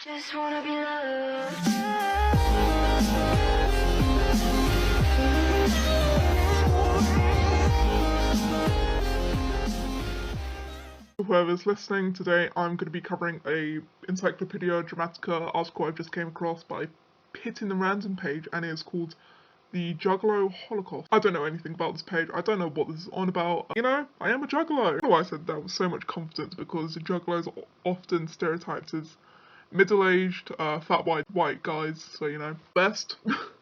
Just wanna be loved. Whoever's listening today, I'm going to be covering a Encyclopedia Dramatica article I just came across by hitting the random page, and it is called The Juggalo Holocaust. I don't know anything about this page. I don't know what this is on about. You know, I am a juggalo. I don't know why I said that with so much confidence, because juggalos are often stereotyped as middle-aged, fat white guys, so you know, best.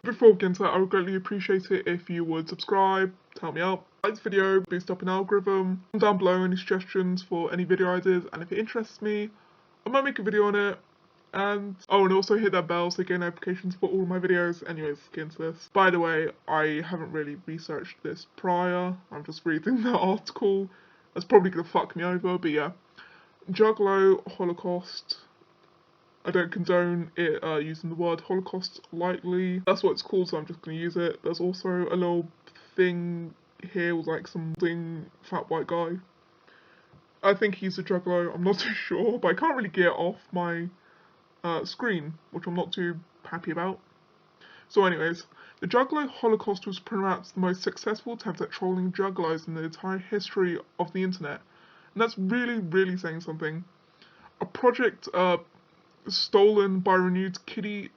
Before we get into that, I would greatly appreciate it if you would subscribe, help me out, like this video, boost up an algorithm, comment down below any suggestions for any video ideas, and if it interests me, I might make a video on it. And also hit that bell so you get notifications for all of my videos. Anyways, get into this. By the way, I haven't really researched this prior, I'm just reading the article. That's probably gonna fuck me over, but yeah. Juggalo Holocaust. I don't condone it using the word Holocaust lightly. That's what it's called, so I'm just going to use it. There's also a little thing here with like some fat white guy. I think he's a juggalo, I'm not too sure, but I can't really get it off my screen, which I'm not too happy about. So anyways, the Juggalo Holocaust was perhaps the most successful attempt at trolling juggalos in the entire history of the internet. And that's really saying something. A project stolen by renewed Kitty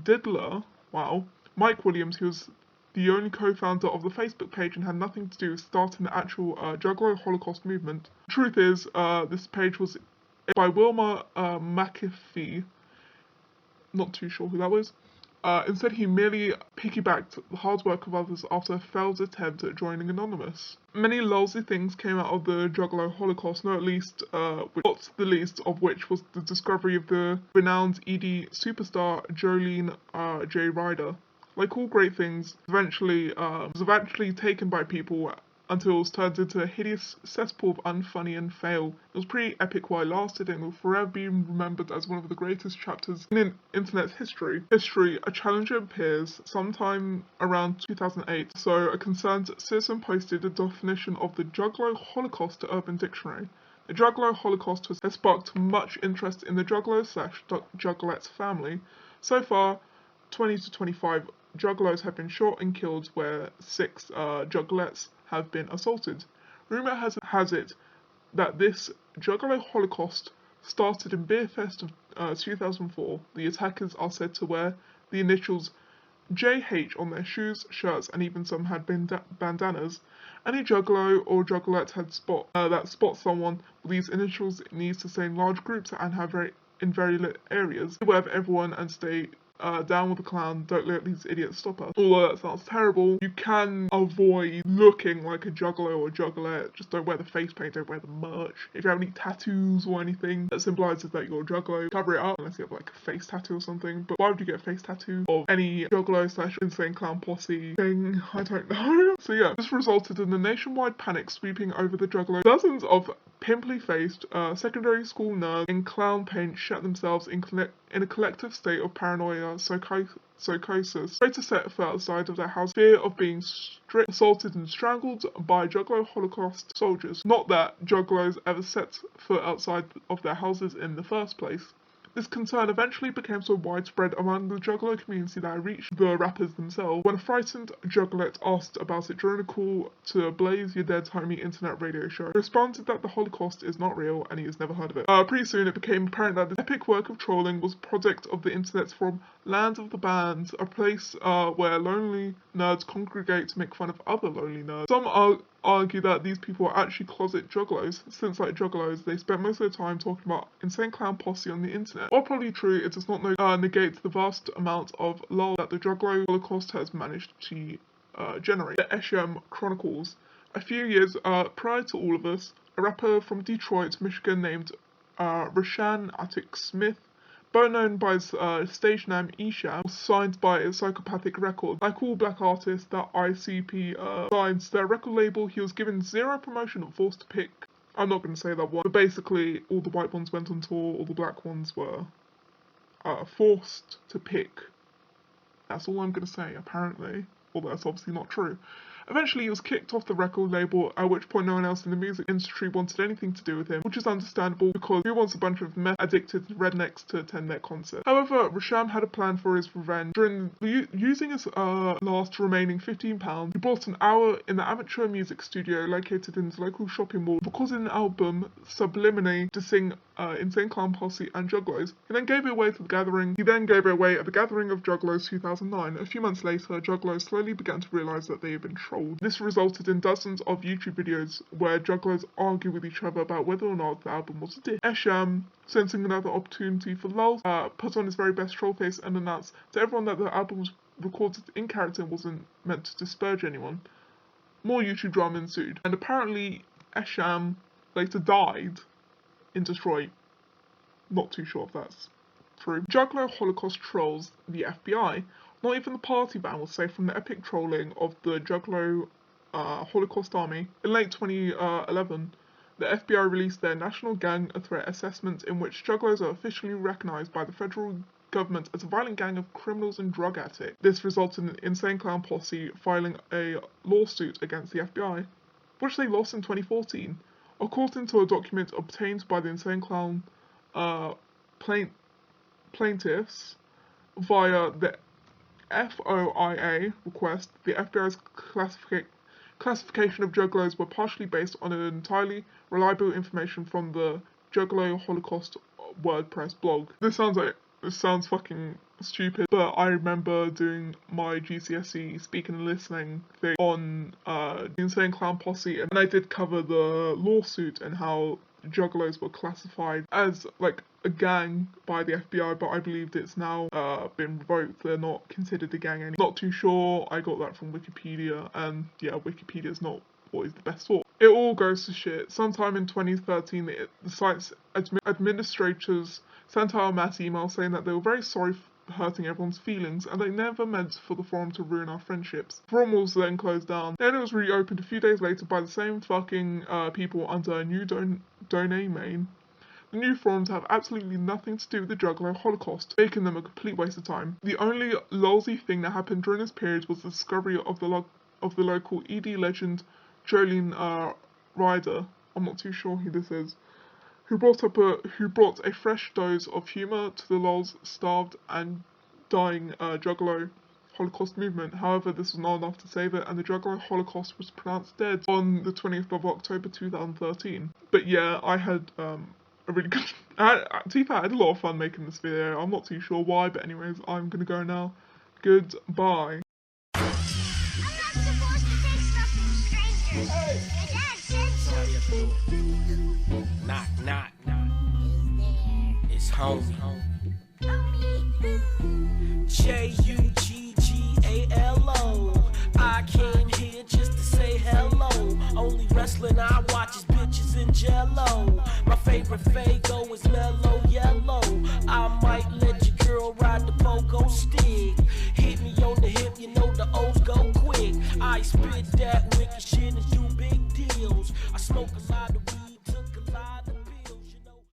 Diddler, wow, Mike Williams, who was the only co-founder of the Facebook page and had nothing to do with starting the actual Juggalo Holocaust movement. The truth is, this page was by Wilma McAfee, not too sure who that was. Instead, he merely piggybacked the hard work of others after a failed attempt at joining Anonymous. Many lousy things came out of the Juggalo Holocaust, not the least of which was the discovery of the renowned ED superstar Jolene J. Ryder. Like all great things, it was eventually taken by people until it was turned into a hideous cesspool of unfunny and fail. It was pretty epic while it lasted, and will forever be remembered as one of the greatest chapters in internet's history. A challenger appears sometime around 2008, so a concerned citizen posted a definition of the Juggalo Holocaust to Urban Dictionary. The Juggalo Holocaust has sparked much interest in the Juggalo/Juggalettes family. So far, 20 to 25 juggalos have been shot and killed, where 6 juggalettes have been assaulted. Rumour has it that this Juggalo Holocaust started in Beerfest of 2004. The attackers are said to wear the initials JH on their shoes, shirts, and even some had bandanas. Any juggalo or juggalette that spots someone with these initials needs to stay in large groups and have in very lit areas. Beware of everyone and stay down with the clown, don't let these idiots stop us. Although that sounds terrible, you can avoid looking like a juggalo or juggalette. Just don't wear the face paint, don't wear the merch. If you have any tattoos or anything that symbolizes that you're a juggalo, cover it up unless you have like a face tattoo or something. But why would you get a face tattoo of any juggalo/insane clown posse thing? I don't know. So yeah, this resulted in a nationwide panic sweeping over the juggalo. Dozens of pimply-faced secondary school nerds in clown paint shat themselves in a collective state of paranoia psychosis, ready to set foot outside of their house, fear of being stripped, assaulted and strangled by Juggalo Holocaust soldiers. Not that juggalos ever set foot outside of their houses in the first place. This concern eventually became so widespread among the juggalo community that it reached the rappers themselves. When a frightened juggalette asked about it during a call to Blaze Your Dead Homie internet radio show, he responded that the Holocaust is not real and he has never heard of it. Pretty soon it became apparent that this epic work of trolling was a product of the internet from Land of the Bands, a place where lonely nerds congregate to make fun of other lonely nerds. Some argue that these people are actually closet juggalos, since like juggalos, they spend most of their time talking about insane clown posse on the internet. While probably true, it does not negate the vast amount of lol that the Juggalo Holocaust has managed to generate. The Eshem Chronicles. A few years prior to all of this, a rapper from Detroit, Michigan named Rashan Attic Smith, better known by his stage name Esham, was signed by a Psychopathic Records. Like all black artists that ICP signs their record label, he was given zero promotion and forced to pick. I'm not going to say that one, but basically all the white ones went on tour, all the black ones were forced to pick. That's all I'm going to say, apparently. Although that's obviously not true. Eventually he was kicked off the record label, at which point no one else in the music industry wanted anything to do with him, which is understandable because who wants a bunch of meth-addicted rednecks to attend their concert? However, Rasham had a plan for his revenge. Using his last remaining £15, he bought an hour in the amateur music studio located in his local shopping mall, recorded an album subliminally to sing Insane Clown Posse and Juggalos. He then gave it away at the gathering of Juggalos 2009. A few months later, Juggalos slowly began to realise that they had been trolled. This resulted in dozens of YouTube videos where Juggalos argue with each other about whether or not the album was a diss. Esham, sensing another opportunity for lulz, put on his very best troll face and announced to everyone that the album was recorded in character and wasn't meant to disparage anyone. More YouTube drama ensued, and apparently Esham later died in Detroit. Not too sure if that's true. Juggalo Holocaust trolls the FBI. Not even the party van was safe from the epic trolling of the Juggalo Holocaust Army. In late 2011, the FBI released their National Gang Threat Assessment, in which Juggalos are officially recognised by the federal government as a violent gang of criminals and drug addicts. This resulted in Insane Clown Posse filing a lawsuit against the FBI, which they lost in 2014. According to a document obtained by the Insane Clown plaintiffs via the FOIA request, the FBI's classification of Juggalos were partially based on an entirely reliable information from the Juggalo Holocaust WordPress blog. This sounds fucking stupid, but I remember doing my GCSE speaking and listening thing on the Insane Clown Posse, and I did cover the lawsuit and how Juggalos were classified as like a gang by the FBI, but I believe it's now been revoked. They're not considered a gang anymore. Not too sure. I got that from Wikipedia, and yeah, Wikipedia's not always the best source. It all goes to shit. Sometime in 2013, the site's administrators sent out a mass email saying that they were very sorry for hurting everyone's feelings, and they never meant for the forum to ruin our friendships. The forum was then closed down. Then it was reopened a few days later by the same fucking people under a new domain name. The new forums have absolutely nothing to do with the Juggalo Holocaust, making them a complete waste of time. The only lulzy thing that happened during this period was the discovery of the local ED legend Jolene Ryder. I'm not too sure who this is. Who brought a fresh dose of humour to the lulz starved and dying Juggalo Holocaust movement. However, this was not enough to save it, and the Juggalo Holocaust was pronounced dead on the 20th of October 2013. But yeah, I had a really good... to be fair, I had a lot of fun making this video. I'm not too sure why, but anyways, I'm gonna go now. Goodbye. I'm not supposed to take stuff from strangers. Hey. My dad said so. Knock, knock. Is there? It's home. Juggalo. I came here just to say hello. Only wrestling I watch is bitches and jello. My favorite Fago is mellow yellow. I might let your girl ride the pogo stick. Hit me on the hip, you know the O's go quick. I spit that wicked shit and do big deals. I smoke a lot of weed.